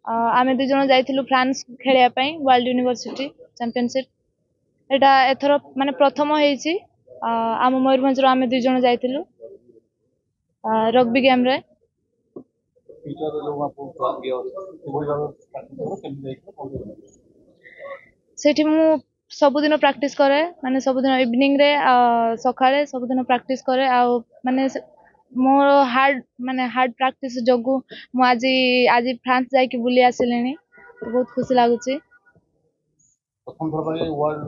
आमे दुई जन जाइथिलु फ्रांस खेलिया पई वर्ल्ड यूनिवर्सिटी चैंपियनशिप एटा एथर माने प्रथम हेछि आम मयूरभंज रो आमे दुई जन जाइथिलु रग्बी गेम रे सेठी मु सबुदिन प्रैक्टिस करे माने सबुदिन इवनिंग रे सकाळे सबुदिन प्रैक्टिस करे आ माने मोर हार्ड प्रैक्टिस जोगु मु आज फ्रांस जाई कि बुली आसिलेनी तो बहुत खुशी लागुची प्रथम थर पर वर्ल्ड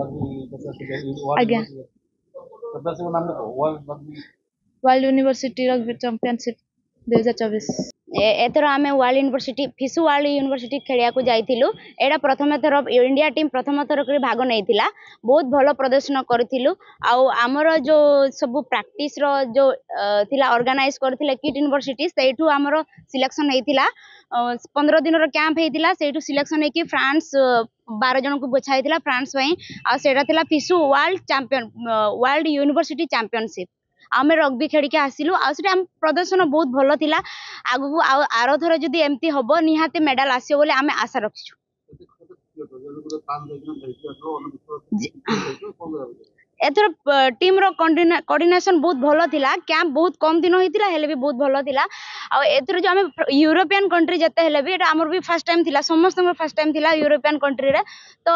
रग्बी आज्ञा वर्ल्ड यूनिवर्सिटी रग्बी चैंपियनशिप 2024 एथर आमे वर्ल्ड यूनिवर्सिटी फिसु वर्ल्ड यूनिवर्सिटी खेलिया को जाइथिलु एडा प्रथम थर इंडिया टीम प्रथम थर कर भाग नैथिला बहुत भलो प्रदर्शन करथिलु आ हमर जो सब प्रैक्टिस रो जो थिला ऑर्गेनाइज करथिले किट यूनिवर्सिटी सेठू हमर सिलेक्शन हेतिला 15 दिन रो कैंप हेतिला सेठू सिलेक्शन हे कि फ्रांस 12 जन को बछाइथिला फ्रांस पई आ सेडा थिला फिसु वर्ल्ड यूनिवर्सिटी चैंपियनशिप आमे रग्बी खेड़ी के आसिलु आ सेटा हम प्रदर्शन बहुत भलो थिला आगु आरो थर जदी एमती हबो निहाते मेडल आसियो बोले आमे आशा रखिछु एथर टीम रो कोऑर्डिनेशन बहुत भलो थिला कैंप बहुत कम दिन होइतिला हेले भी बहुत भलो थिला आ एथर जो आमे यूरोपियन कंट्री जते हेले भी एटा हमर भी फर्स्ट टाइम थिला समस्त हमर फर्स्ट टाइम थिला यूरोपियन कंट्री रे तो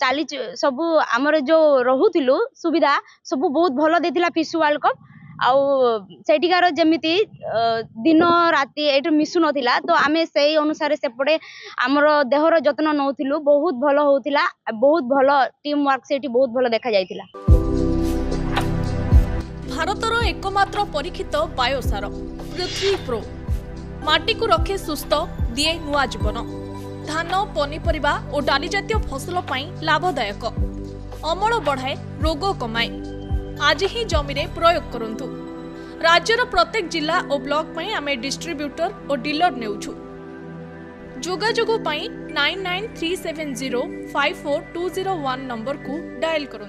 चाली सब हमर जो रहुथिलु सुविधा सब बहुत भलो देथिला फिसु वर्ल्ड कप आउ सेठिकार जमिति दिन राति एठो मिसु नथिला तो आमे सेही अनुसार सेपटे हमर देहर जत्न नउथिलु बहुत भलो होउथिला बहुत भलो टीम वर्क सेठी बहुत भलो देखा जाइतिला भारतर एकमात्र परीक्षित बायोसार पृथ्वी प्रो माटी को रखे सुस्थ दिए नुआ जीवन धान पनीपरिबा और डाली जातीय फसल पई लाभदायक अमल बढ़ाए रोग कमाए आज ही जमीरे प्रयोग करंतु राज्यर प्रत्येक जिला और ब्लॉक पई आमे डिस्ट्रीब्यूटर और डीलर नेउछु जोगाजोग पई 9937054201 नंबर को डायल करंतु।